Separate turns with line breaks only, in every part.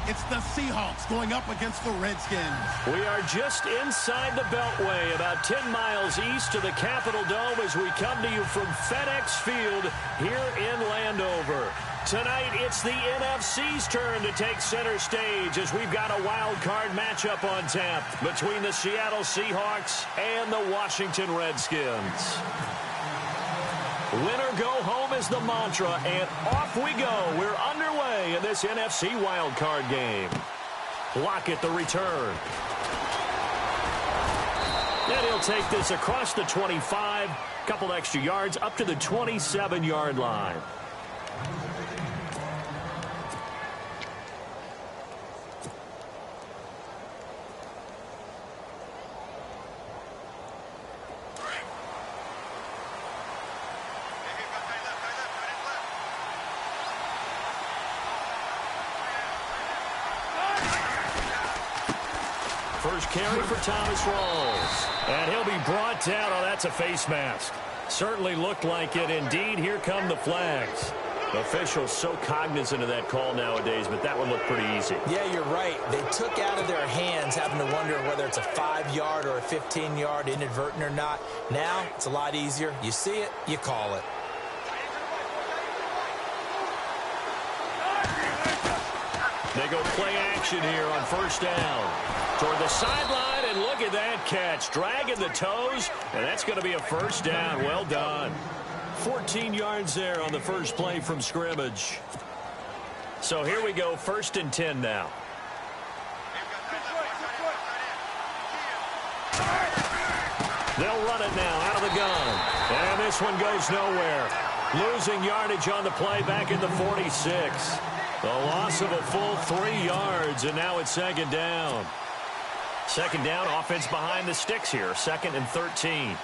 It's the Seahawks going up against the Redskins.
We are just inside the Beltway, about 10 miles east of the Capitol Dome as we come to you from FedEx Field here in Landover. Tonight, it's the NFC's turn to take center stage as we've got a wild card matchup on tap between the Seattle Seahawks and the Washington Redskins. Winner go home is the mantra, and off we go. We're underway in this NFC wildcard game. Lockett the return. And he'll take this across the 25, couple extra yards up to the 27-yard line. First carry for Thomas Rawls. And he'll be brought down. Oh, that's a face mask. Certainly looked like it. Indeed, here come the flags. Officials so cognizant of that call nowadays, but that one looked pretty easy.
Yeah, you're right. They took out of their hands having to wonder whether it's a 5-yard or a 15-yard inadvertent or not. Now, it's a lot easier. You see it, you call it.
They go play action here on first down. Toward the sideline, and look at that catch. Dragging the toes, and that's going to be a first down. Well done. 14 yards there on the first play from scrimmage. So here we go, 1st and 10 now. They'll run it now out of the gun. And this one goes nowhere. Losing yardage on the play back in the 46. The loss of a full 3 yards, and now it's 2nd down. 2nd down, offense behind the sticks here. 2nd and 13.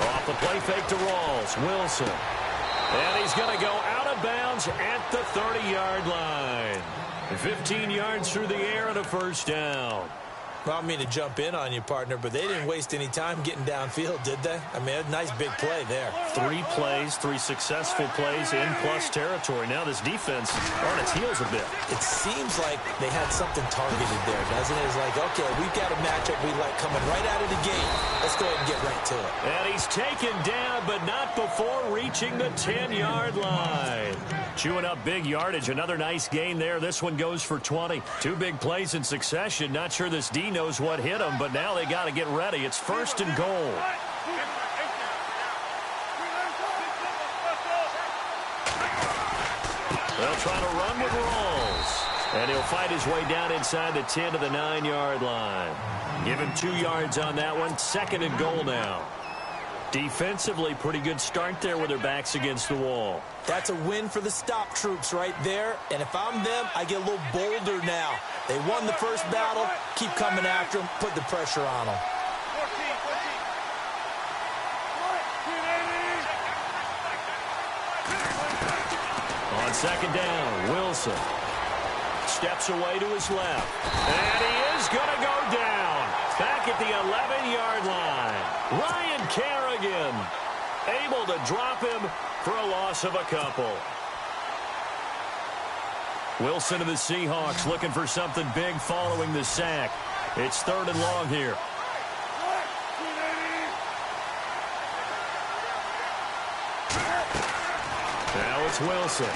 Off the play fake to Rawls. Wilson. And he's going to go out of bounds at the 30-yard line. 15 yards through the air and a first down.
Well, I don't mean to jump in on you, partner, but they didn't waste any time getting downfield, did they? I mean, a nice big play there.
3 plays, 3 successful plays in plus territory. Now this defense on its heels a bit.
It seems like they had something targeted there, doesn't it? It's like, okay, we've got a matchup we like coming right out of the gate. Let's go ahead and get right to it.
And he's taken down, but not before reaching the 10-yard line. Chewing up big yardage. Another nice gain there. This one goes for 20. 2 big plays in succession. Not sure this D knows what hit him, but now they got to get ready. It's 1st and goal. They'll try to run with Rawls. And he'll fight his way down inside the 10 to the 9-yard line. Give him 2 yards on that one. 2nd and goal now. Defensively, pretty good start there with their backs against the wall.
That's a win for the stop troops right there. And if I'm them, I get a little bolder now. They won the first battle. Keep coming after them. Put the pressure on them.
On 2nd down, Wilson steps away to his left. And he is going to go down. Back at the 11-yard line. Ryan Kerrigan able to drop him for a loss of a couple. Wilson of the Seahawks looking for something big following the sack. It's 3rd and long here. Now it's Wilson.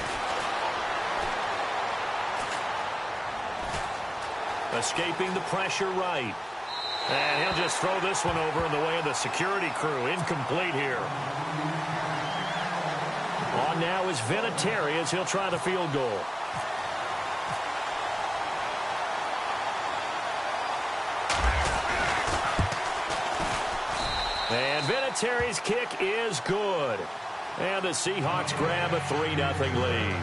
Escaping the pressure right. And he'll just throw this one over in the way of the security crew. Incomplete here. On now is Vinatieri as he'll try the field goal. And Vinatieri's kick is good. And the Seahawks grab a 3-0 lead.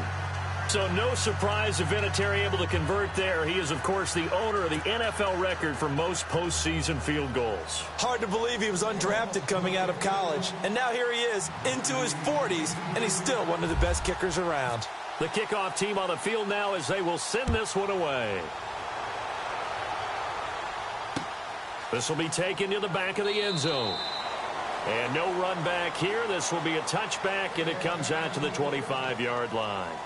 So no surprise if Vinatieri able to convert there. He is, of course, the owner of the NFL record for most postseason field goals.
Hard to believe he was undrafted coming out of college. And now here he is into his 40s, and he's still one of the best kickers around.
The kickoff team on the field now as they will send this one away. This will be taken to the back of the end zone. And no run back here. This will be a touchback, and it comes out to the 25-yard line.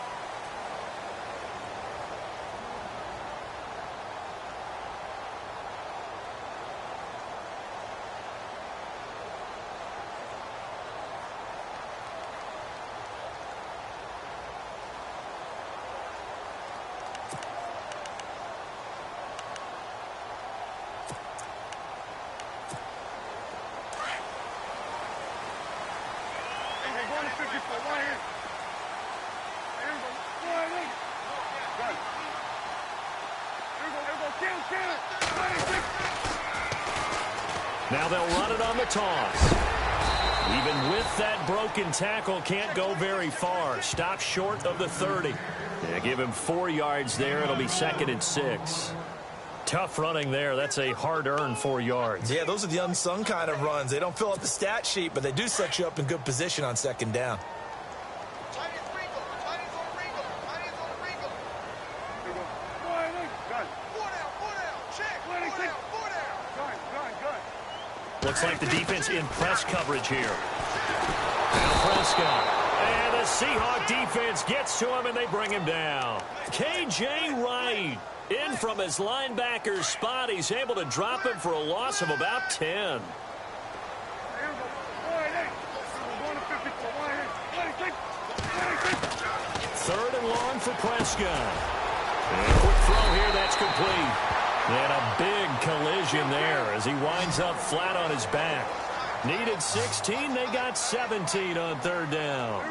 Now they'll run it on the toss. Even with that broken tackle, can't go very far. Stop short of the 30. Yeah, give him 4 yards there. It'll be 2nd and 6. Tough running there. That's a hard-earned 4 yards.
Yeah, those are the unsung kind of runs. They don't fill up the stat sheet, but they do set you up in good position on 2nd down.
Looks like the defense in press coverage here. Now Prescott. And the Seahawk defense gets to him, and they bring him down. K.J. Wright in from his linebacker's spot. He's able to drop him for a loss of about 10. Third and long for Prescott. And a quick throw here, that's complete. And a big collision there as he winds up flat on his back. Needed 16, they got 17 on 3rd down.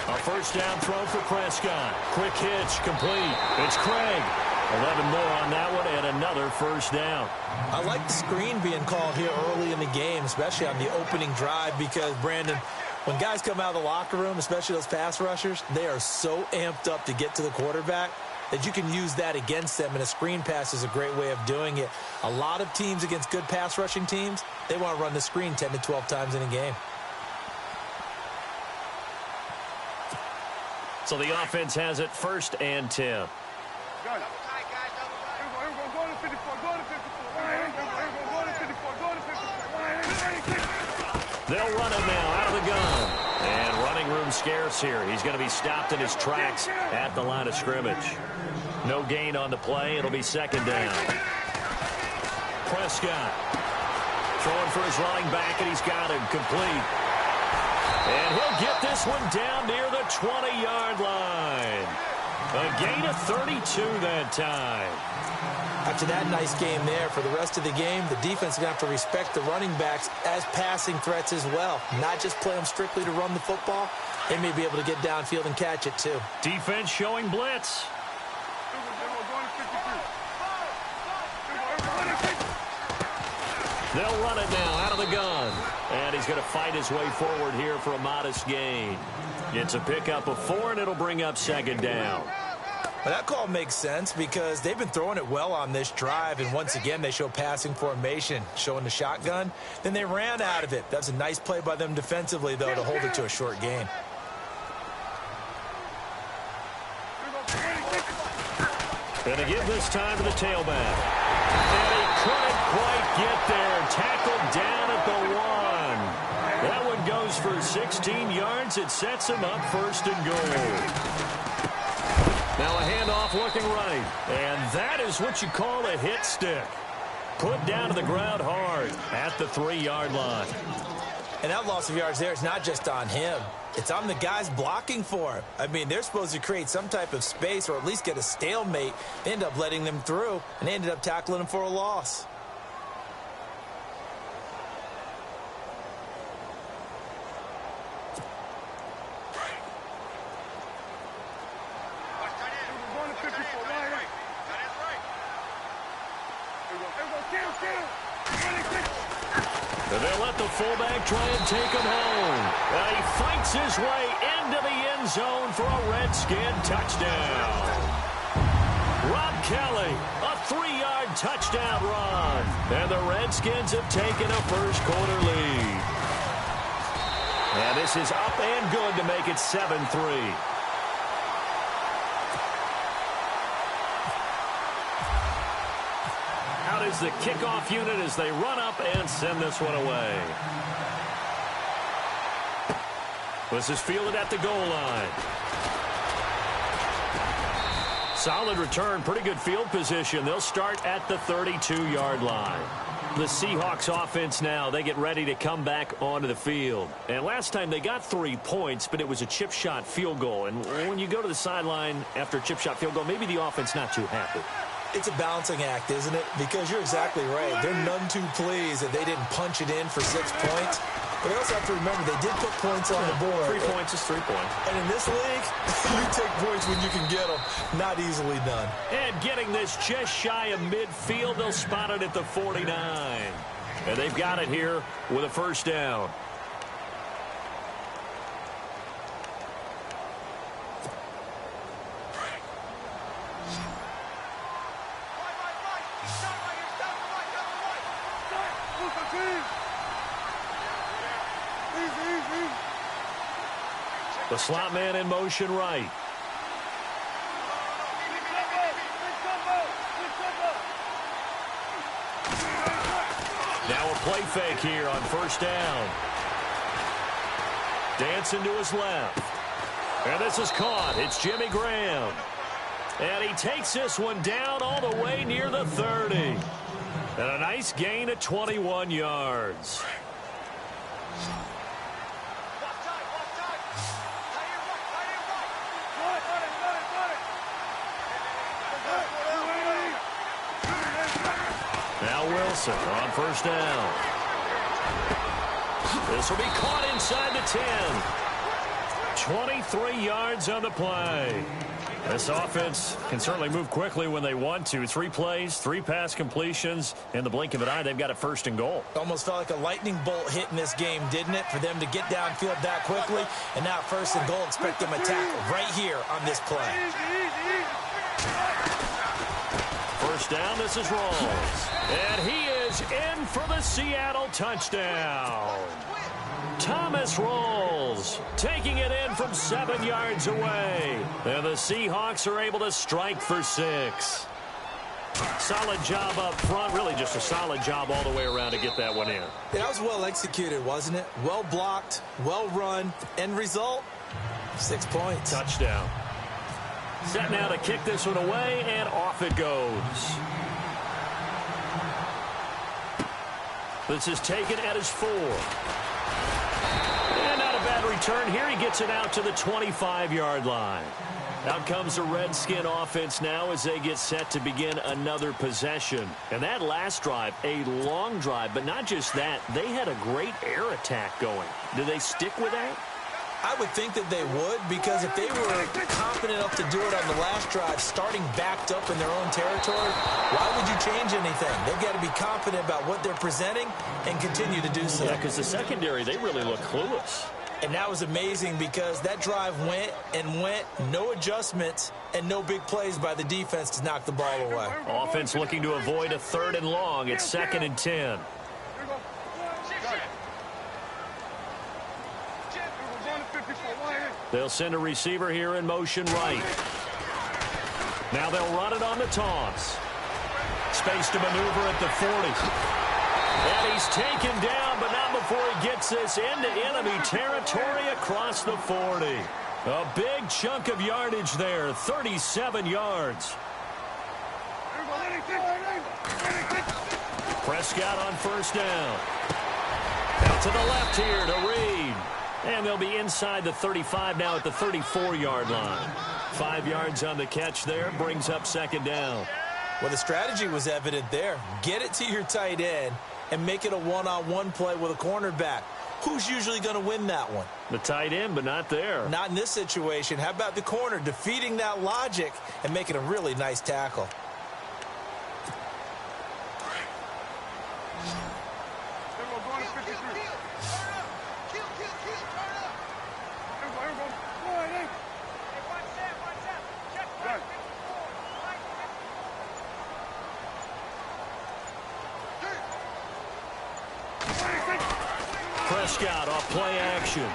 A first down throw for Prescott. Quick hitch, complete. It's Craig. 11 more on that one, and another first down.
I like the screen being called here early in the game, especially on the opening drive, because, Brandon, when guys come out of the locker room, especially those pass rushers, they are so amped up to get to the quarterback that you can use that against them, and a screen pass is a great way of doing it. A lot of teams against good pass rushing teams, they want to run the screen 10 to 12 times in a game.
So the offense has it 1st and 10. They'll run it now out of the gun. And running room scarce here. He's going to be stopped in his tracks at the line of scrimmage. No gain on the play. It'll be 2nd down. Prescott throwing for his running back, and he's got him complete. And he'll get this one down near the 20-yard line. A gain of 32 that time.
After that nice game there, for the rest of the game, the defense is going to have to respect the running backs as passing threats as well. Not just play them strictly to run the football. They may be able to get downfield and catch it, too.
Defense showing blitz. They'll run it now out of the gun. And he's going to fight his way forward here for a modest gain. It's a pickup of 4, and it'll bring up 2nd down.
Well, that call makes sense because they've been throwing it well on this drive, and once again they show passing formation, showing the shotgun. Then they ran out of it. That's a nice play by them defensively, though, to hold it to a short gain.
And to give this time to the tailback. And he couldn't quite get there. Tackled down at the 1. That one goes for 16 yards. It sets him up 1st and goal. Now a handoff looking right. And that is what you call a hit stick. Put down to the ground hard at the 3-yard line.
And that loss of yards there is not just on him. It's on the guys blocking for him. I mean, they're supposed to create some type of space or at least get a stalemate. They end up letting them through, and they ended up tackling him for a loss.
And they'll let the fullback try and take him home. And he fights his way into the end zone for a Redskin touchdown. Rob Kelly, a 3-yard touchdown run. And the Redskins have taken a 1st quarter lead. And this is up and good to make it 7-3. Out is the kickoff unit as they run up and send this one away. This is fielded at the goal line. Solid return, pretty good field position. They'll start at the 32-yard line. The Seahawks offense now, they get ready to come back onto the field. And last time they got 3 points, but it was a chip shot field goal. And when you go to the sideline after a chip shot field goal, maybe the offense not too happy.
It's a balancing act, isn't it? Because you're exactly right. They're none too pleased that they didn't punch it in for 6 points. But they also have to remember they did put points on the board.
3 points is 3 points.
And in this league, you take points when you can get them. Not easily done.
And getting this just shy of midfield, they'll spot it at the 49. And they've got it here with a first down. The slot man in motion right. Now a play fake here on first down. Dancing to his left. And this is caught. It's Jimmy Graham. And he takes this one down all the way near the 30. And a nice gain of 21 yards. Now Wilson on first down. This will be caught inside the 10. 23 yards on the play. This offense can certainly move quickly when they want to. 3 plays, 3 pass completions. In the blink of an eye, they've got a first and goal.
Almost felt like a lightning bolt hit in this game, didn't it? For them to get downfield that quickly. And now first and goal, expect them to tackle right here on this play.
First down, this is Rawls. And he is in for the Seattle touchdown. Thomas Rawls taking it in from 7 yards away. And the Seahawks are able to strike for 6. Solid job up front. Really just a solid job all the way around to get that one in.
That was well executed, wasn't it? Well blocked, well run. End result, 6 points.
Touchdown. Set now to kick this one away, and off it goes. This is taken at his 4. And not a bad return here. He gets it out to the 25-yard line. Out comes the Redskin offense now as they get set to begin another possession. And that last drive, a long drive, but not just that. They had a great air attack going. Do they stick with that?
I would think that they would, because if they were confident enough to do it on the last drive, starting backed up in their own territory, why would you change anything? They've got to be confident about what they're presenting and continue to do so.
Yeah, because the secondary, they really look clueless.
And that was amazing because that drive went and went, no adjustments, and no big plays by the defense to knock the ball away.
Offense looking to avoid a 3rd and long. It's 2nd and 10. They'll send a receiver here in motion right. Now they'll run it on the toss. Space to maneuver at the 40. And he's taken down, but not before he gets this into enemy territory across the 40. A big chunk of yardage there, 37 yards. Prescott on first down. Out to the left here to Reed. And they'll be inside the 35 now at the 34-yard line. 5 yards on the catch there, brings up 2nd down.
Well, the strategy was evident there. Get it to your tight end and make it a one-on-one play with a cornerback. Who's usually going to win that one?
The tight end, but not there.
Not in this situation. How about the corner defeating that logic and making a really nice tackle?
Prescott off play action.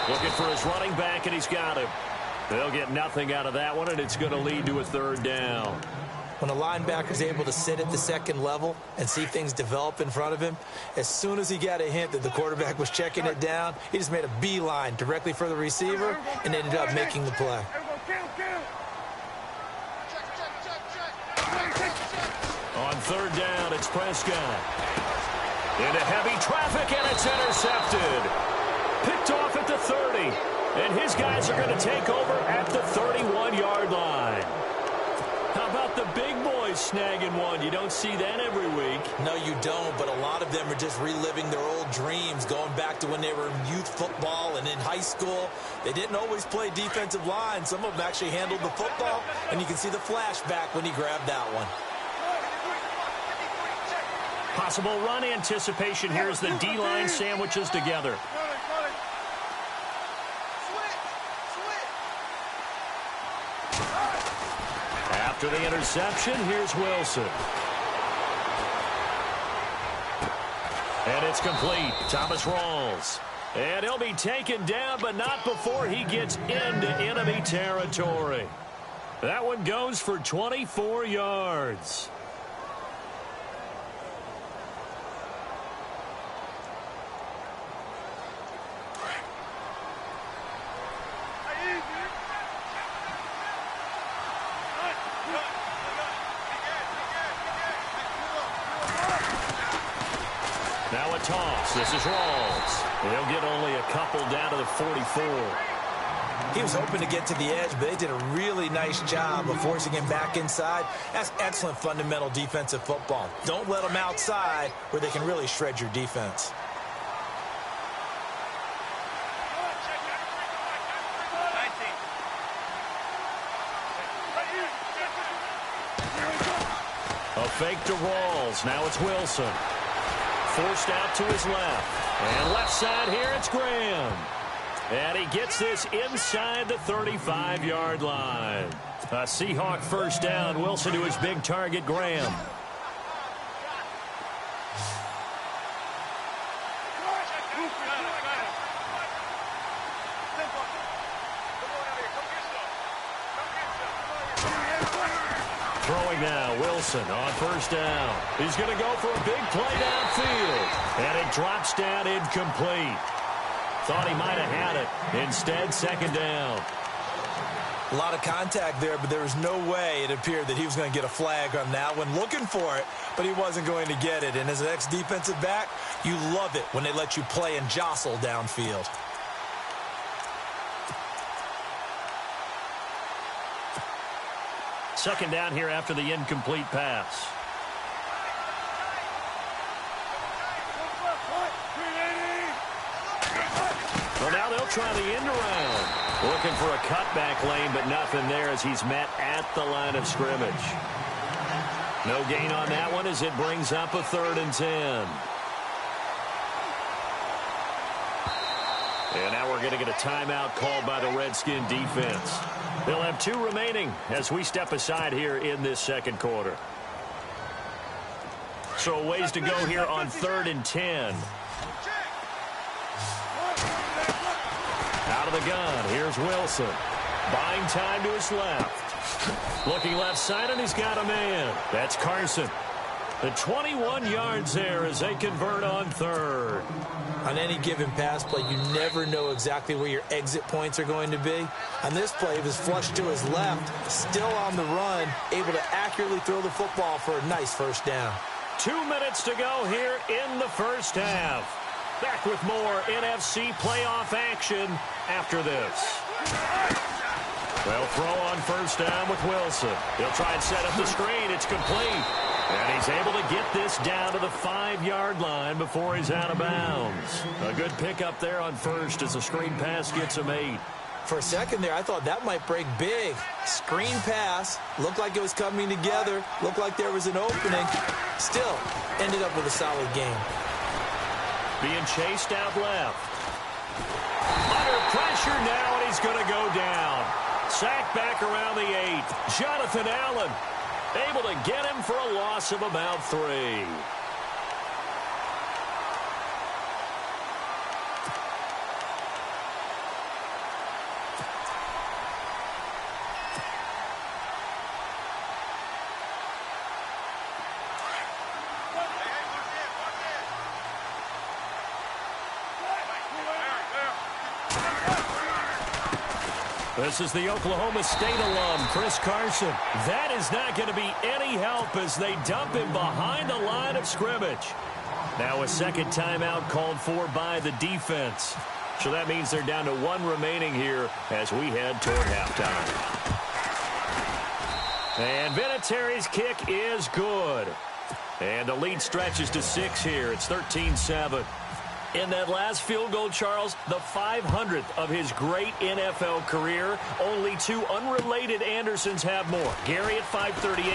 Looking for his running back, and he's got him. They'll get nothing out of that one, and it's going to lead to a third down.
When a linebacker's able to sit at the second level and see things develop in front of him, as soon as he got a hint that the quarterback was checking it down, he just made a beeline directly for the receiver and ended up making the play.
On third down, it's Prescott. Into heavy traffic, and it's intercepted. Picked off at the 30, and his guys are going to take over at the 31-yard line. How about the big boys snagging one? You don't see that every week.
No, you don't, but a lot of them are just reliving their old dreams, going back to when they were in youth football and in high school. They didn't always play defensive line. Some of them actually handled the football, and you can see the flashback when he grabbed that one.
Possible run anticipation here as the D-line sandwiches together. After the interception, here's Wilson. And it's complete. Thomas Rawls. And he'll be taken down, but not before he gets into enemy territory. That one goes for 24 yards. Now a toss. This is Rawls. They'll get only a couple down to the 44.
He was hoping to get to the edge, but they did a really nice job of forcing him back inside. That's excellent fundamental defensive football. Don't let them outside where they can really shred your defense.
A fake to Rawls. Now it's Wilson. Forced out to his left. And left side here, it's Graham. And he gets this inside the 35-yard line. A Seahawk first down. Wilson to his big target, Graham. Throwing now, Wilson on first down. He's going to go for a big play downfield. And it drops down incomplete. Thought he might have had it. Instead, second down.
A lot of contact there, but there was no way it appeared that he was going to get a flag on that one. Looking for it, but he wasn't going to get it. And as an ex-defensive back, you love it when they let you play and jostle downfield.
Second down here after the incomplete pass. Well, now they'll try the end around. Looking for a cutback lane, but nothing there as he's met at the line of scrimmage. No gain on that one as it brings up a 3rd and 10. And now we're going to get a timeout called by the Redskin defense. They'll have 2 remaining as we step aside here in this second quarter. So a ways to go here on 3rd and 10. Out of the gun, here's Wilson. Buying time to his left. Looking left side, and he's got a man. That's Carson. The 21 yards there as they convert on 3rd.
On any given pass play, you never know exactly where your exit points are going to be. On this play, it was flushed to his left, still on the run, able to accurately throw the football for a nice first down.
2 minutes to go here in the first half. Back with more NFC playoff action after this. They'll throw on first down with Wilson. He'll try and set up the screen. It's complete. And he's able to get this down to the 5-yard line before he's out of bounds. A good pickup there on first as the screen pass gets him 8.
For a second there, I thought that might break big. Screen pass. Looked like it was coming together. Looked like there was an opening. Still, ended up with a solid game.
Being chased out left. Under pressure now, and he's going to go down. Sacked back around the 8. Jonathan Allen able to get him for a loss of about 3. This is the Oklahoma State alum, Chris Carson. That is not going to be any help as they dump him behind the line of scrimmage. Now a second timeout called for by the defense. So that means they're down to 1 remaining here as we head toward halftime. And Vinatieri's kick is good. And the lead stretches to 6 here. It's 13-7. In that last field goal, Charles, the 500th of his great NFL career. Only 2 unrelated Andersons have more. Gary at 538,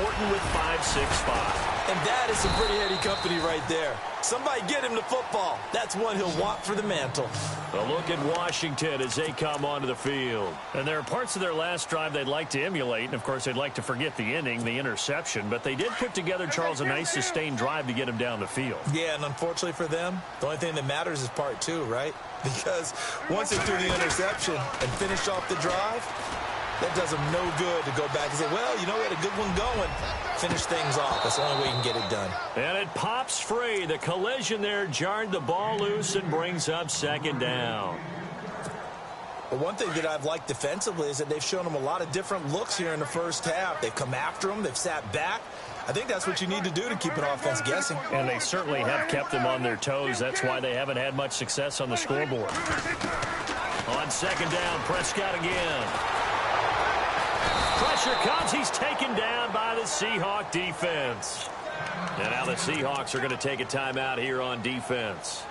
Morton with 565.
And that is some pretty heady company right there. Somebody get him the football. That's one he'll want for the mantle.
A look at Washington as they come onto the field. And there are parts of their last drive they'd like to emulate. And, of course, they'd like to forget the inning, the interception. But they did put together, Charles, a nice sustained drive to get him down the field.
Yeah, and unfortunately for them, the only thing that matters is part 2, right? Because once they threw the interception and finished off the drive, that does them no good to go back and say, well, you know, we had a good one going. Finish things off. That's the only way you can get it done.
And it pops free. The collision there jarred the ball loose and brings up second down.
But one thing that I've liked defensively is that they've shown them a lot of different looks here in the first half. They've come after them. They've sat back. I think that's what you need to do to keep an offense guessing.
And they certainly have kept them on their toes. That's why they haven't had much success on the scoreboard. On second down, Prescott again. Pressure comes. He's taken down by the Seahawk defense. And now the Seahawks are going to take a timeout here on defense.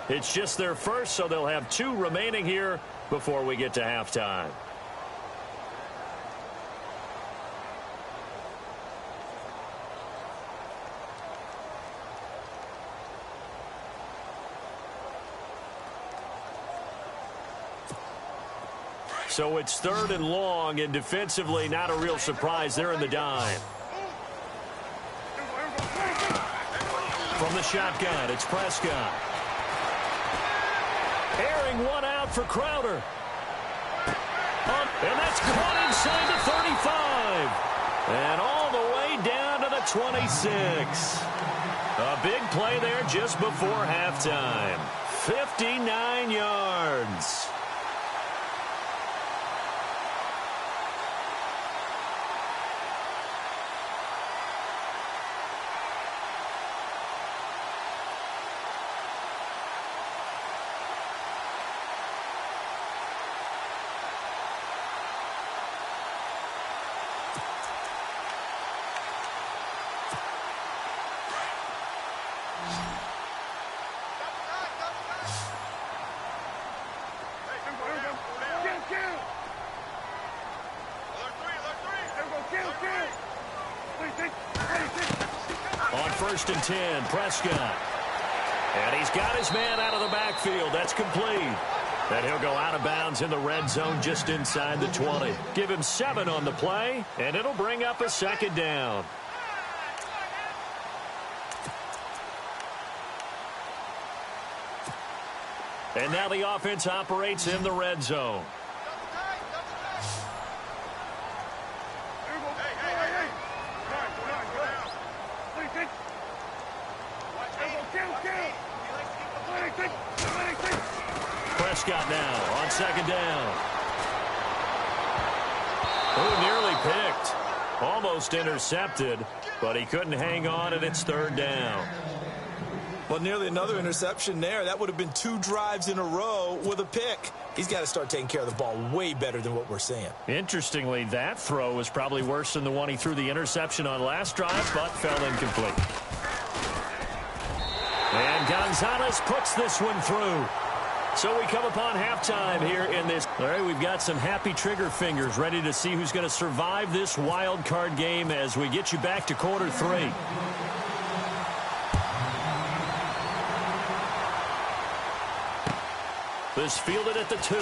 It's just their first, so they'll have 2 remaining here before we get to halftime. So it's 3rd and long, and defensively, not a real surprise. They're in the dime. From the shotgun, it's Prescott. Airing one out for Crowder. And that's caught inside the 35. And all the way down to the 26. A big play there just before halftime. 59 yards. On 1st and 10, Prescott. And he's got his man out of the backfield. That's complete. And he'll go out of bounds in the red zone just inside the 20. Give him 7 on the play, and it'll bring up a second down. And now the offense operates in the red zone. Prescott now on second down. Oh, nearly picked. Almost intercepted, but he couldn't hang on, and it's 3rd down.
Well, nearly another interception there. That would have been 2 drives in a row with a pick. He's got to start taking care of the ball way better than what we're seeing.
Interestingly, that throw was probably worse than the one he threw the interception on last drive, but fell incomplete. And Gonzalez puts this one through. So we come upon halftime here in this. All right, we've got some happy trigger fingers ready to see who's going to survive this wild card game as we get you back to quarter 3. This fielded at the 2.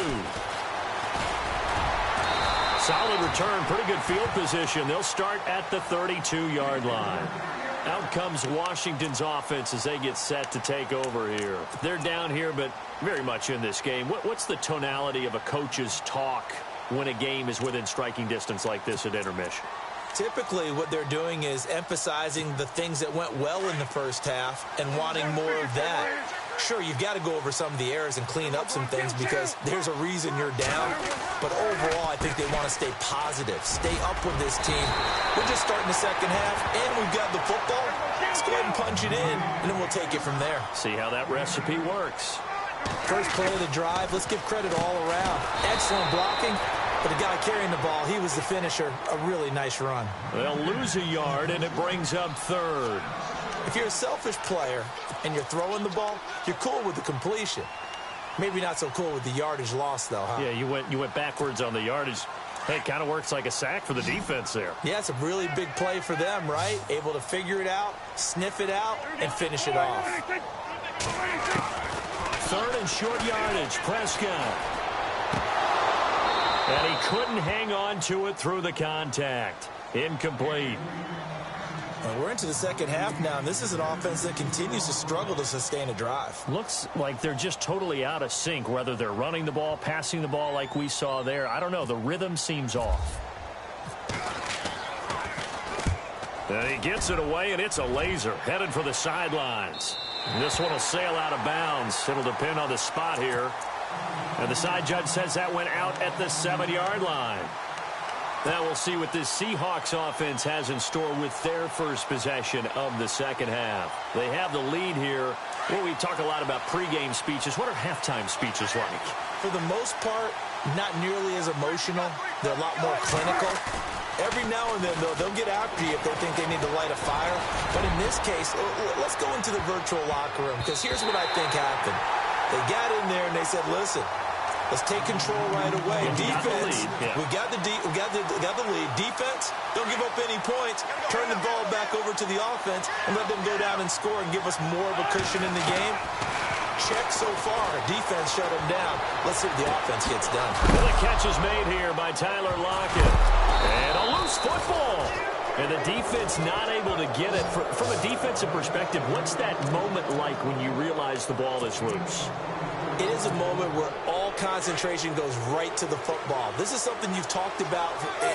Solid return, pretty good field position. They'll start at the 32-yard line. Out comes Washington's offense as they get set to take over here. They're down here, but very much in this game. What's the tonality of a coach's talk when a game is within striking distance like this at intermission?
Typically, what they're doing is emphasizing the things that went well in the first half and wanting more of that. Sure, you've got to go over some of the errors and clean up some things because there's a reason you're down. But overall, I think they want to stay positive, stay up with this team. We're just starting the second half, and we've got the football. Let's go ahead and punch it in, and then we'll take it from there.
See how that recipe works.
First play of the drive, let's give credit all around. Excellent blocking, but the guy carrying the ball, he was the finisher. A really nice run.
They'll lose a yard, and it brings up third.
If you're a selfish player and you're throwing the ball, you're cool with the completion. Maybe not so cool with the yardage loss, though, huh?
Yeah, you went backwards on the yardage. Hey, it kind of works like a sack for the defense there.
Yeah, it's a really big play for them, right? Able to figure it out, sniff it out, and finish it off.
Third and short yardage, Prescott. And he couldn't hang on to it through the contact. Incomplete.
And we're into the second half now, and this is an offense that continues to struggle to sustain a drive.
Looks like they're just totally out of sync, whether they're running the ball, passing the ball like we saw there. I don't know. The rhythm seems off. And he gets it away, and it's a laser headed for the sidelines. This one will sail out of bounds. It'll depend on the spot here. And the side judge says that went out at the 7-yard line. Now we'll see what this Seahawks offense has in store with their first possession of the second half. They have the lead here. Well, we talk a lot about pregame speeches. What are halftime speeches like?
For the most part, not nearly as emotional. They're a lot more clinical. Every now and then, though, they'll get after you if they think they need to light a fire. But in this case, let's go into the virtual locker room, because here's what I think happened. They got in there and they said, listen, let's take control right away. Defense, we got the lead. Defense, don't give up any points. Turn the ball back over to the offense and let them go down and score and give us more of a cushion in the game. Check so far. Defense shut them down. Let's see what the offense gets done.
Well, the catch is made here by Tyler Lockett. And a loose football. And the defense not able to get it. From a defensive perspective, what's that moment like when you realize the ball is loose?
It is a moment where all concentration goes right to the football. This is something you've talked about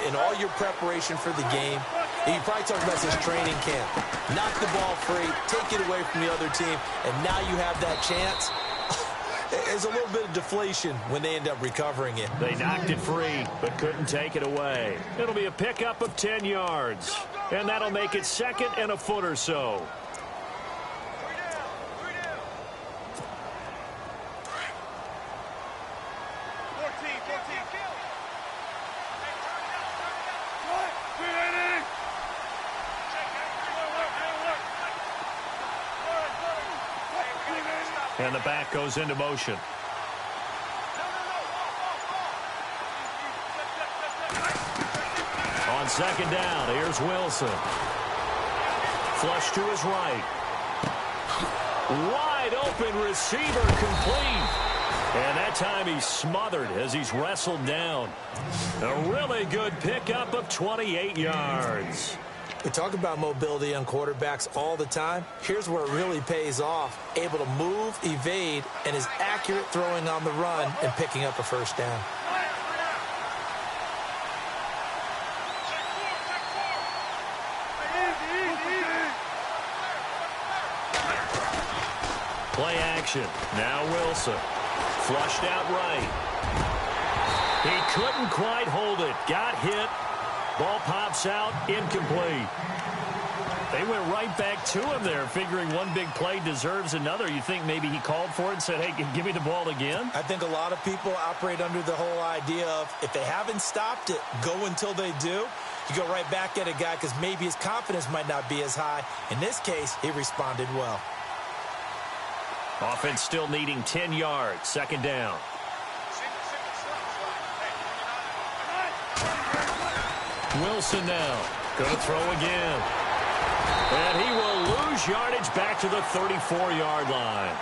in all your preparation for the game. And you probably talked about this training camp. Knock the ball free, take it away from the other team, and now you have that chance. There's a little bit of deflation when they end up recovering it.
They knocked it free, but couldn't take it away. It'll be a pickup of 10 yards, and that'll make it second and a foot or so. And the back goes into motion. On second down, here's Wilson. Flush to his right. Wide open receiver complete. And that time he's smothered as he's wrestled down. A really good pickup of 28 yards.
We talk about mobility on quarterbacks all the time. Here's where it really pays off. Able to move, evade, and is accurate throwing on the run and picking up a first down.
Play action. Now Wilson. Flushed out right. He couldn't quite hold it. Got hit. Ball pops out, incomplete. They went right back to him there, figuring one big play deserves another. You think maybe he called for it and said, hey, give me the ball again?
I think a lot of people operate under the whole idea of if they haven't stopped it, go until they do. You go right back at a guy because maybe his confidence might not be as high. In this case, he responded well.
Offense still needing 10 yards, second down. Wilson now. Going to throw again. And he will lose yardage back to the 34-yard line.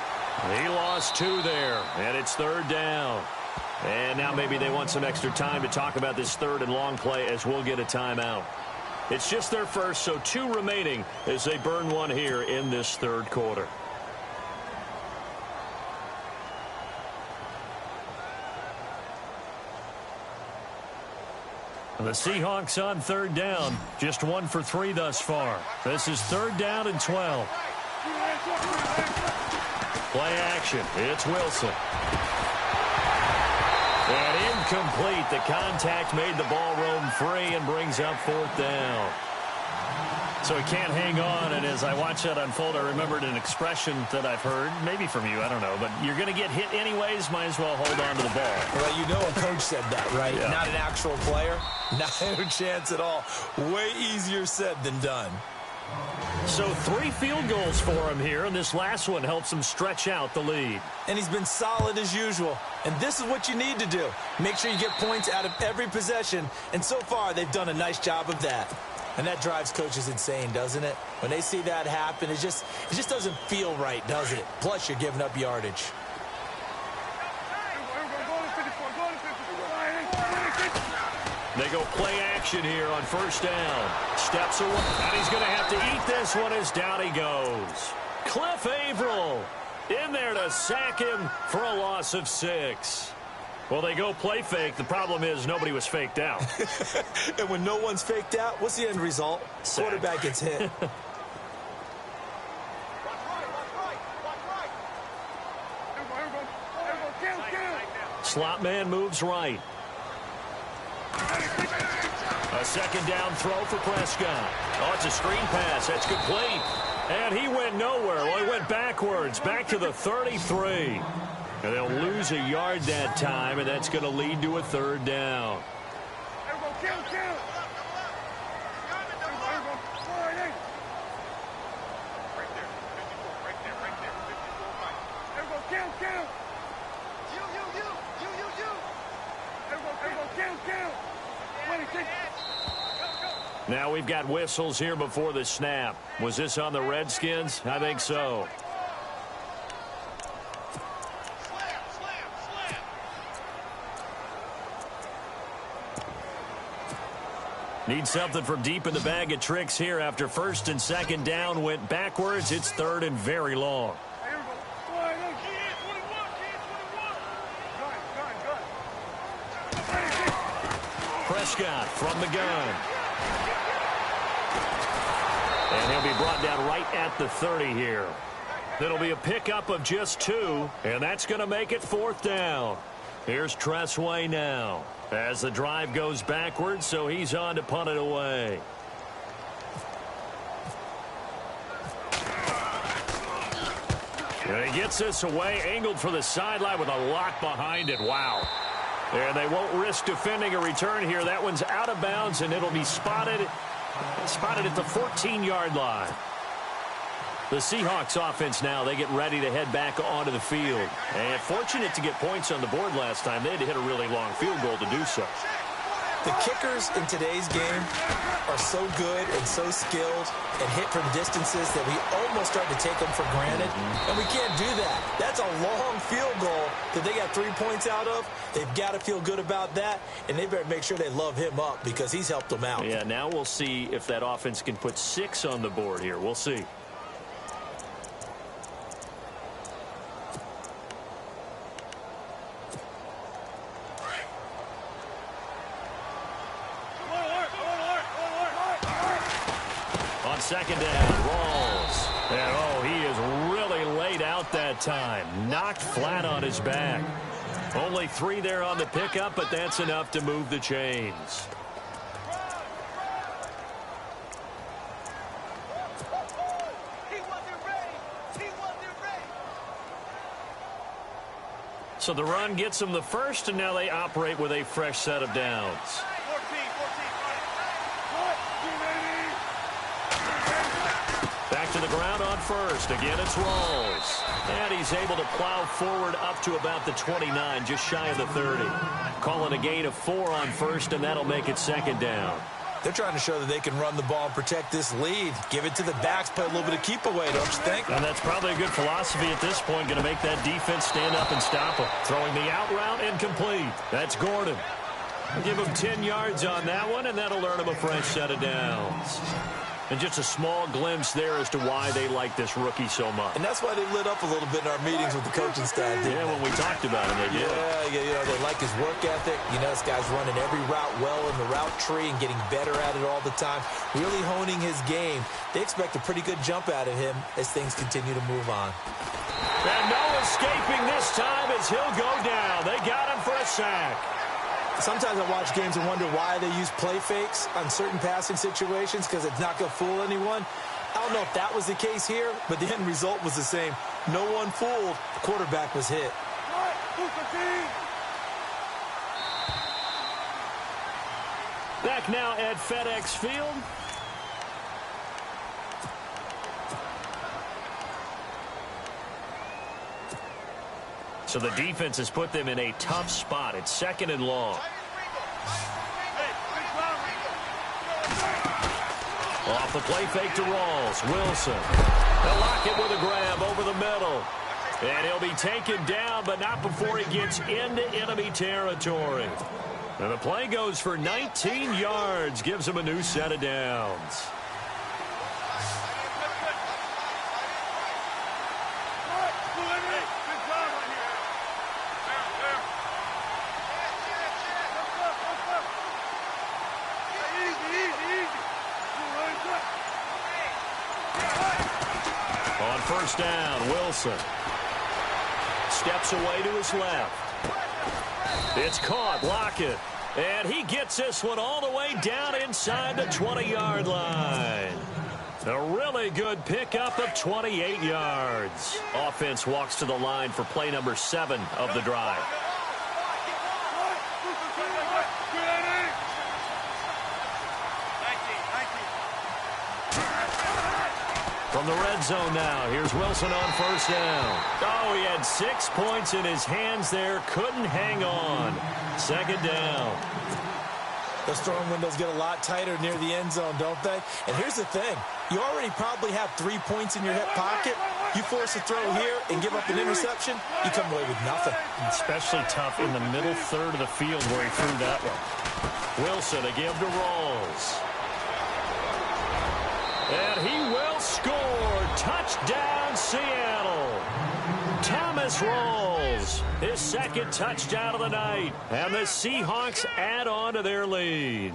He lost 2 there, and it's third down. And now maybe they want some extra time to talk about this third and long play as we'll get a timeout. It's just their first, so 2 remaining as they burn one here in this third quarter. The Seahawks on third down, just 1 for 3 thus far. This is third down and 12. Play action. It's Wilson. And incomplete. The contact made the ball roam free and brings up 4th down. So he can't hang on, and as I watch that unfold, I remembered an expression that I've heard, maybe from you, I don't know, but you're going to get hit anyways, might as well hold on to the ball.
Well, you know a coach said that, right?
Yeah.
Not an actual player. Not a chance at all. Way easier said than done.
So 3 field goals for him here, and this last one helps him stretch out the lead.
And he's been solid as usual. And this is what you need to do. Make sure you get points out of every possession, and so far they've done a nice job of that. And that drives coaches insane, doesn't it? When they see that happen, it just doesn't feel right, does it? Plus, you're giving up yardage.
They go play action here on 1st down. Steps away, and he's going to have to eat this one as down he goes. Cliff Averill in there to sack him for a loss of 6. Well, they go play fake. The problem is nobody was faked out.
And when no one's faked out, what's the end result?
Sack.
Quarterback gets hit.
Slot man moves right. A 2nd down throw for Prescott. Oh, it's a screen pass. That's complete. And he went nowhere. Well, he went backwards, back to the 33. And they'll lose a yard that time, and that's going to lead to a 3rd down. Now we've got whistles here before the snap. Was this on the Redskins? I think so. Need something from deep in the bag of tricks here after 1st and 2nd down went backwards. It's 3rd and very long. Prescott from the gun. And he'll be brought down right at the 30 here. It'll be a pickup of just 2, and that's going to make it 4th down. Here's Tressway now as the drive goes backwards, so he's on to punt it away. And he gets this away, angled for the sideline with a lock behind it. Wow. And they won't risk defending a return here. That one's out of bounds, and it'll be spotted at the 14-yard line. The Seahawks offense now, they get ready to head back onto the field. And fortunate to get points on the board last time. They had to hit a really long field goal to do so.
The kickers in today's game are so good and so skilled and hit from distances that we almost start to take them for granted. And we can't do that. That's a long field goal that they got 3 points out of. They've got to feel good about that, and they better make sure they love him up because he's helped them out.
Yeah, now we'll see if that offense can put 6 on the board here. We'll see. Second down, Rawls. And, oh, he is really laid out that time. Knocked flat on his back. Only 3 there on the pickup, but that's enough to move the chains. So the run gets them the first, and now they operate with a fresh set of downs. Back to the ground on first. Again, it's Rawls. And he's able to plow forward up to about the 29, just shy of the 30. Calling a gain of 4 on first, and that'll make it 2nd down.
They're trying to show that they can run the ball and protect this lead. Give it to the backs, play a little bit of keep away, don't you think?
And that's probably a good philosophy at this point. Going to make that defense stand up and stop them. Throwing the out route incomplete. That's Gordon. Give him 10 yards on that one, and that'll earn him a fresh set of downs. And just a small glimpse there as to why they like this rookie so much.
And that's why they lit up a little bit in our meetings with the coaching staff.
Yeah, when we talked about him, they did.
Yeah, you know, they like his work ethic. You know, this guy's running every route well in the route tree and getting better at it all the time. Really honing his game. They expect a pretty good jump out of him as things continue to move on.
And no escaping this time as he'll go down. They got him for a sack.
Sometimes I watch games and wonder why they use play fakes on certain passing situations because it's not going to fool anyone. I don't know if that was the case here, but the end result was the same. No one fooled. The quarterback was hit.
Back now at FedEx Field. So the defense has put them in a tough spot. It's 2nd and long. Off the play fake to Rawls. Wilson. They'll lock it with a grab over the middle. And he'll be taken down, but not before he gets into enemy territory. And the play goes for 19 yards. Gives him a new set of downs. On first down, Wilson steps away to his left. It's caught, Lockett. And he gets this one all the way down inside the 20-yard line. A really good pickup of 28 yards. Offense walks to the line for play number 7 of the drive. From the red zone now, here's Wilson on first down. Oh, he had 6 points in his hands there. Couldn't hang on. 2nd down.
Those throwing windows get a lot tighter near the end zone, don't they? And here's the thing. You already probably have 3 points in your hip pocket. You force a throw here and give up an interception, you come away with nothing.
Especially tough in the middle third of the field where he threw that one. Wilson to give to Rawls. And he will score. Touchdown, Seattle. Thomas Rawls, his 2nd touchdown of the night. And the Seahawks add on to their lead.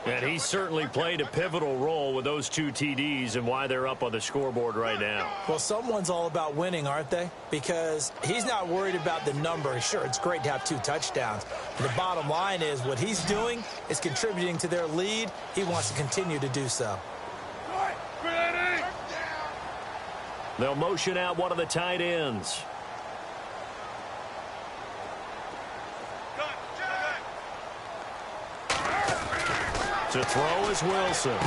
And he certainly played a pivotal role with those 2 TDs and why they're up on the scoreboard right now.
Well, someone's all about winning, aren't they? Because he's not worried about the number. Sure, it's great to have 2 touchdowns. But the bottom line is what he's doing is contributing to their lead. He wants to continue to do so.
They'll motion out one of the tight ends. To throw is Wilson.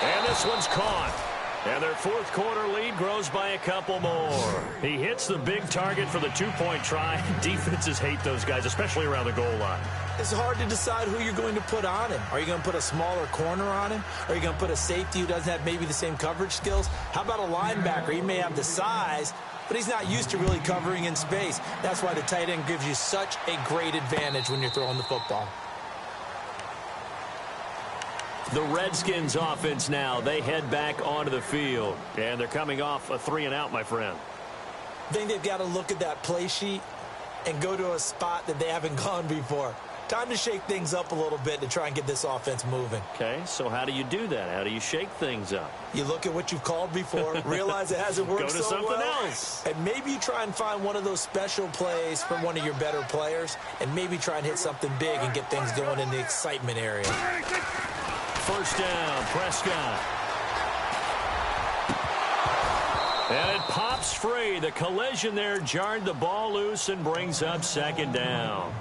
And this one's caught. And their 4th quarter lead grows by a couple more. He hits the big target for the 2-point try. Defenses hate those guys, especially around the goal line.
It's hard to decide who you're going to put on him. Are you going to put a smaller corner on him? Are you going to put a safety who doesn't have maybe the same coverage skills? How about a linebacker? He may have the size, but he's not used to really covering in space. That's why the tight end gives you such a great advantage when you're throwing the football.
The Redskins offense now, they head back onto the field. And they're coming off a 3-and-out, my friend.
I think they've got to look at that play sheet and go to a spot that they haven't gone before. Time to shake things up a little bit to try and get this offense moving.
Okay, so how do you do that? How do you shake things up?
You look at what you've called before, realize it hasn't worked so well.
Go to something else.
And maybe you try and find one of those special plays from one of your better players, and maybe try and hit something big and get things going in the excitement area.
First down, Prescott. And it pops free. The collision there jarred the ball loose and brings up 2nd down.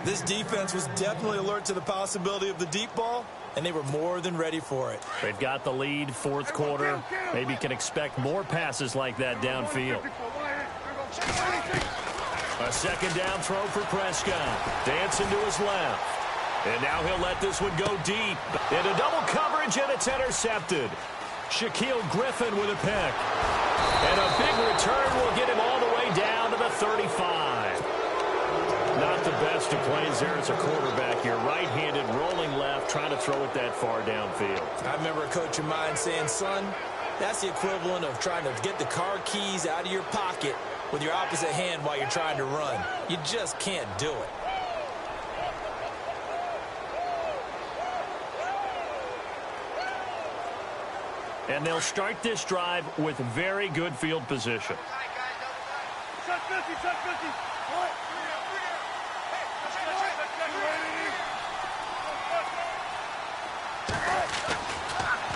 This defense was definitely alert to the possibility of the deep ball, and they were more than ready for it.
They've got the lead, 4th quarter. Maybe can expect more passes like that downfield. A 2nd down throw for Prescott. Dancing to his left. And now he'll let this one go deep. Into double coverage, and it's intercepted. Shaquille Griffin with a pick. And a big return will get him all the way down to the 35. Not the best of plays there as a quarterback. You're right-handed, rolling left, trying to throw it that far downfield.
I remember a coach of mine saying, son, that's the equivalent of trying to get the car keys out of your pocket with your opposite hand while you're trying to run. You just can't do it.
And they'll start this drive with very good field position.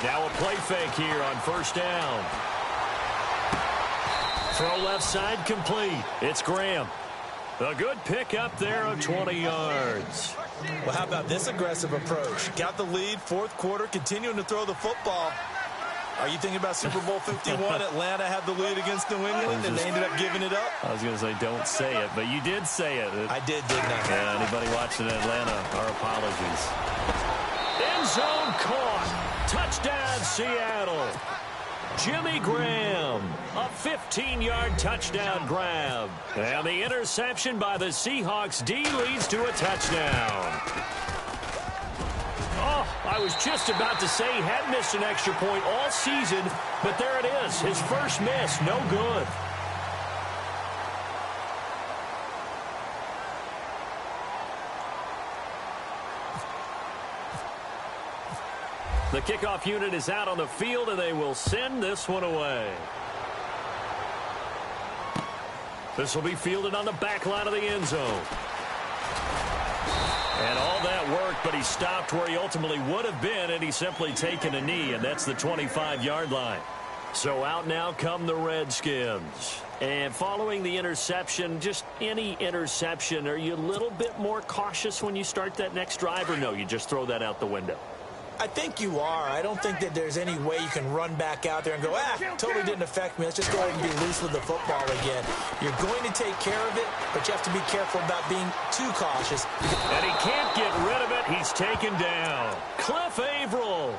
Now a play fake here on first down. Throw left side complete. It's Graham. A good pick up there of 20 yards.
Well, how about this aggressive approach? Got the lead, fourth quarter, continuing to throw the football. Are you thinking about Super Bowl 51? Atlanta had the lead against New England, and they ended up giving it up?
I was going to say, don't say it, but you did say it.
I didn't I?
Yeah, anybody watching in Atlanta, our apologies. End zone caught. Touchdown, Seattle. Jimmy Graham, a 15-yard touchdown grab. And the interception by the Seahawks D leads to a touchdown. Oh, I was just about to say he had missed an extra point all season, but there it is. His first miss, no good. The kickoff unit is out on the field, and they will send this one away. This will be fielded on the back line of the end zone. And all that worked, but he stopped where he ultimately would have been, and he's simply taken a knee, and that's the 25-yard line. So out now come the Redskins. And following the interception, just any interception, are you a little bit more cautious when you start that next drive, or no, you just throw that out the window?
I think you are. I don't think that there's any way you can run back out there and go, totally didn't affect me. Let's just go ahead and be loose with the football again. You're going to take care of it, but you have to be careful about being too cautious.
And he can't get rid of it. He's taken down. Cliff Averill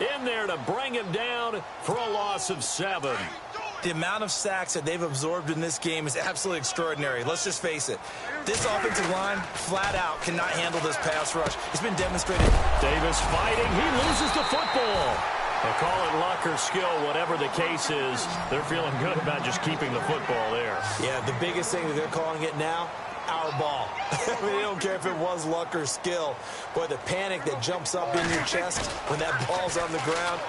in there to bring him down for a loss of 7.
The amount of sacks that they've absorbed in this game is absolutely extraordinary. Let's just face it. This offensive line, flat out, cannot handle this pass rush. It's been demonstrated.
Davis fighting. He loses the football. They call it luck or skill, whatever the case is. They're feeling good about just keeping the football there.
Yeah, the biggest thing that they're calling it now, our ball. I mean, they don't care if it was luck or skill. Boy, the panic that jumps up in your chest when that ball's on the ground,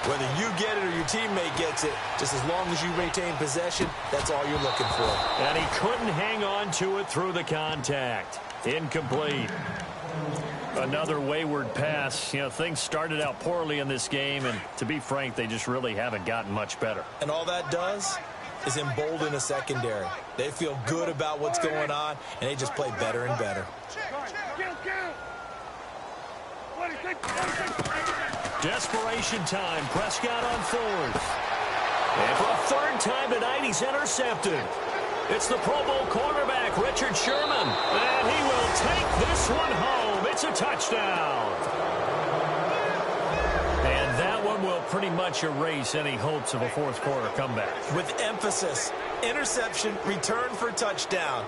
whether you get it or your teammate gets it, just as long as you retain possession, that's all you're looking for.
And he couldn't hang on to it through the contact. Incomplete. Another wayward pass. You know, things started out poorly in this game, and to be frank, they just really haven't gotten much better.
And all that does is embolden a secondary. They feel good about what's going on, and they just play better and better.
Desperation time. Prescott on fourth. And for a third time tonight, he's intercepted. It's the Pro Bowl cornerback, Richard Sherman. And he will take this one home. It's a touchdown. And that one will pretty much erase any hopes of a fourth quarter comeback.
With emphasis, interception, return for touchdown.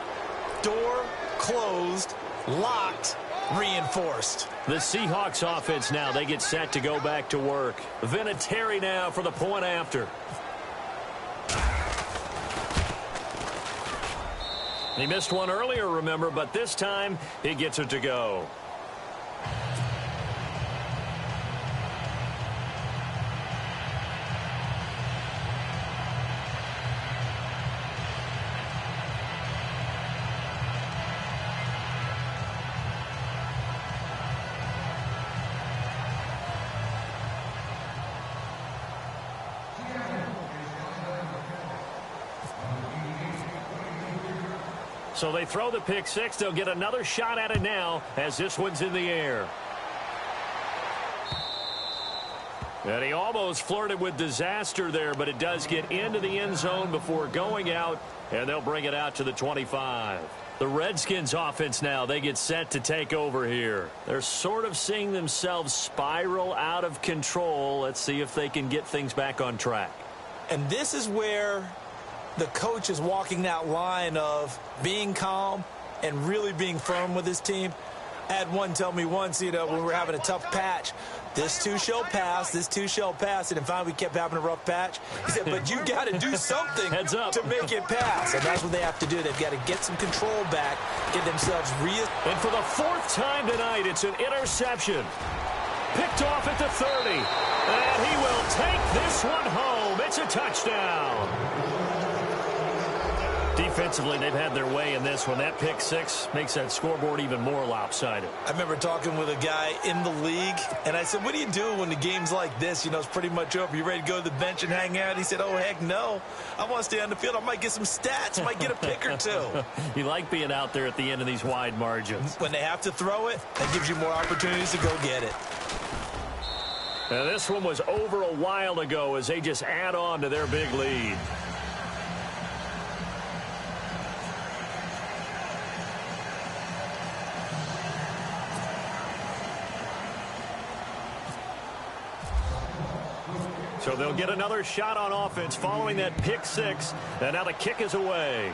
Door closed, locked, reinforced.
The Seahawks offense now, they get set to go back to work. Vinatieri now for the point after. He missed one earlier, remember, but this time he gets it to go. So they throw the pick six. They'll get another shot at it now as this one's in the air. And he almost flirted with disaster there, but it does get into the end zone before going out, and they'll bring it out to the 25. The Redskins offense now, they get set to take over here. They're sort of seeing themselves spiral out of control. Let's see if they can get things back on track.
And this is where the coach is walking that line of being calm and really being firm with his team. I had one tell me once, when we were having a tough patch, this too shall pass, this too shall pass. And then finally we kept having a rough patch. He said, but you got to do something
Heads up.
to make it pass. And that's what they have to do. They've got to get some control back, get themselves
And for the fourth time tonight, it's an interception. Picked off at the 30. And he will take this one home. It's a touchdown. Defensively, they've had their way in this one. That pick six makes that scoreboard even more lopsided.
I remember talking with a guy in the league, and I said, what do you do when the game's like this? You know, it's pretty much over. You ready to go to the bench and hang out? He said, oh, heck no. I want to stay on the field. I might get some stats. I might get a pick or two.
You like being out there at the end of these wide margins.
When they have to throw it, that gives you more opportunities to go get it.
Now, this one was over a while ago as they just add on to their big lead. So they'll get another shot on offense following that pick six. And now the kick is away.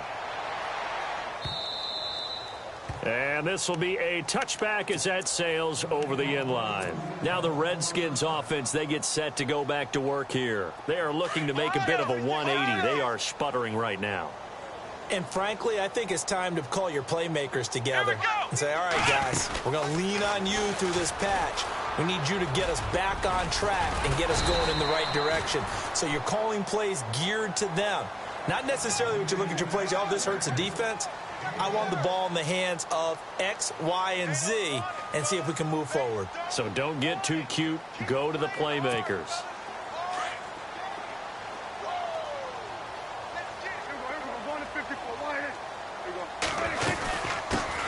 And this will be a touchback as that sails over the end line. Now the Redskins offense, they get set to go back to work here. They are looking to make a bit of a 180. They are sputtering right now.
And frankly, I think it's time to call your playmakers together and say, all right, guys, we're going to lean on you through this patch. We need you to get us back on track and get us going in the right direction. So you're calling plays geared to them. Not necessarily when you look at your plays, oh, this hurts the defense. I want the ball in the hands of X, Y, and Z and see if we can move forward.
So don't get too cute. Go to the playmakers.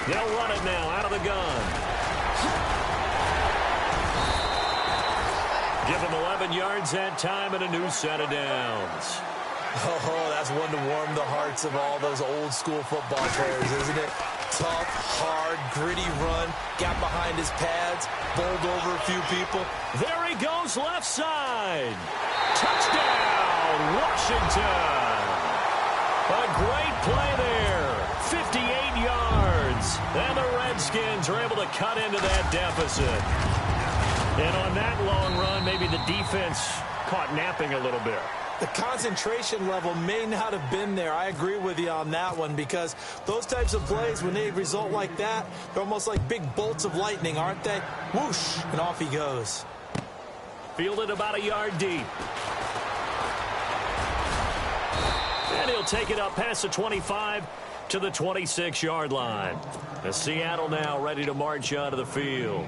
They'll run it now out of the gun. Give them 11 yards that time and a new set of downs.
Oh, that's one to warm the hearts of all those old school football players, isn't it? Tough, hard, gritty run, got behind his pads, bowled over a few people.
There he goes left side. Touchdown, Washington. A great play there. 58 yards. And the Redskins are able to cut into that deficit. And on that long run, maybe the defense caught napping a little bit.
The concentration level may not have been there. I agree with you on that one because those types of plays, when they result like that, they're almost like big bolts of lightning, aren't they? Whoosh, and off he goes.
Fielded about a yard deep. And he'll take it up past the 25 to the 26-yard line. The Seattle now ready to march onto the field.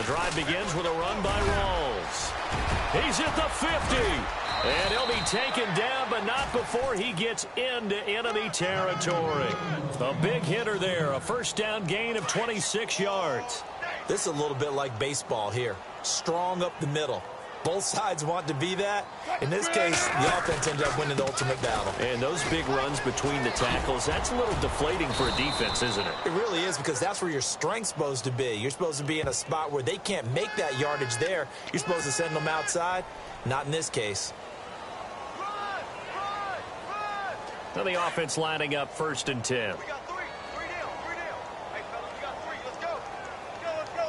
Drive begins with a run by Rawls. He's at the 50. And he'll be taken down, but not before he gets into enemy territory. A big hitter there. A first down gain of 26 yards.
This is a little bit like baseball here. Strong up the middle. Both sides want to be that. In this case, the offense ended up winning the ultimate battle.
And those big runs between the tackles, that's a little deflating for a defense, isn't it?
It really is because that's where your strength's supposed to be. You're supposed to be in a spot where they can't make that yardage there. You're supposed to send them outside. Not in this case.
Now the offense lining up 1st and 10.
We got three. Three deal. Hey, fellas, we got three. Let's go. Let's go.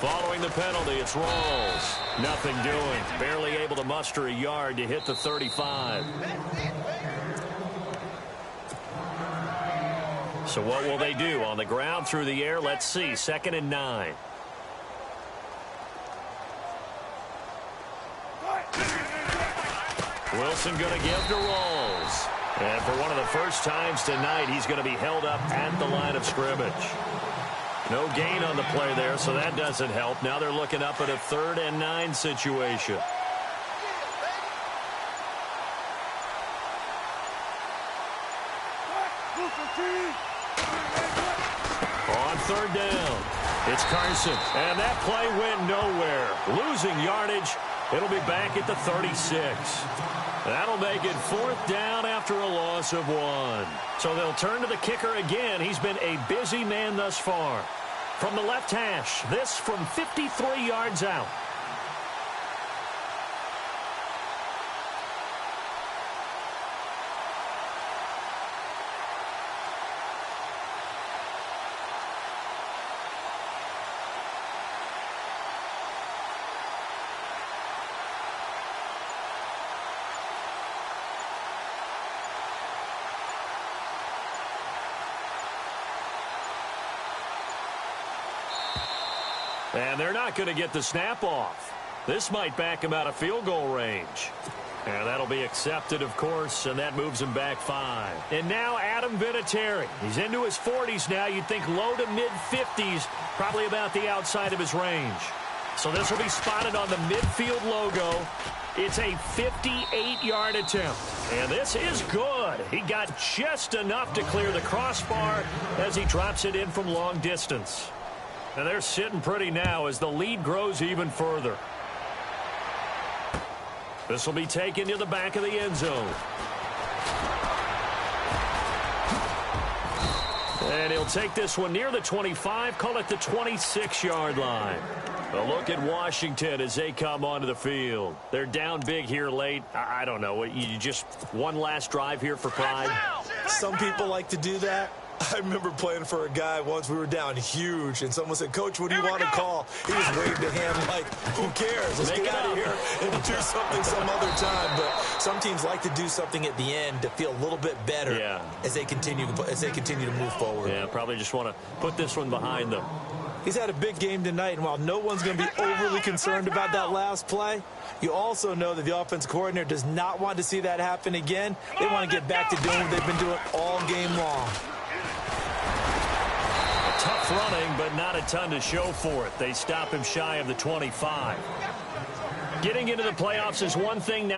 Following the penalty, it's Rawls. Nothing doing. Barely able to muster a yard to hit the 35. So what will they do? On the ground, through the air, let's see. 2nd and 9. Wilson going to give to Rawls. And for one of the first times tonight, he's going to be held up at the line of scrimmage. No gain on the play there, so that doesn't help. Now they're looking up at a 3rd and 9 situation. On 3rd down, it's Carson. And that play went nowhere. Losing yardage. It'll be back at the 36. That'll make it 4th down after a loss of 1. So they'll turn to the kicker again. He's been a busy man thus far. From the left hash, this from 53 yards out. And they're not going to get the snap off. This might back him out of field goal range. And that'll be accepted, of course, and that moves him back 5. And now Adam Vinatieri. He's into his 40s now. You'd think low to mid-50s, probably about the outside of his range. So this will be spotted on the midfield logo. It's a 58-yard attempt. And this is good. He got just enough to clear the crossbar as he drops it in from long distance. And they're sitting pretty now as the lead grows even further. This will be taken to the back of the end zone. And he'll take this one near the 25, call it the 26-yard line. A look at Washington as they come onto the field. They're down big here late. I don't know. You just one last drive here for pride?
Some people like to do that. I remember playing for a guy once. We were down huge, and someone said, "Coach, what do you want to call?" He just waved a hand like, "Who cares? Let's get out of here and do something some other time." But some teams like to do something at the end to feel a little bit better as they continue to move forward.
Yeah, probably just want to put this one behind them.
He's had a big game tonight, and while no one's going to be overly concerned about that last play, you also know that the offensive coordinator does not want to see that happen again. They want to get back to doing what they've been doing all game long.
Tough running, but not a ton to show for it. They stop him shy of the 25. Getting into the playoffs is one thing now.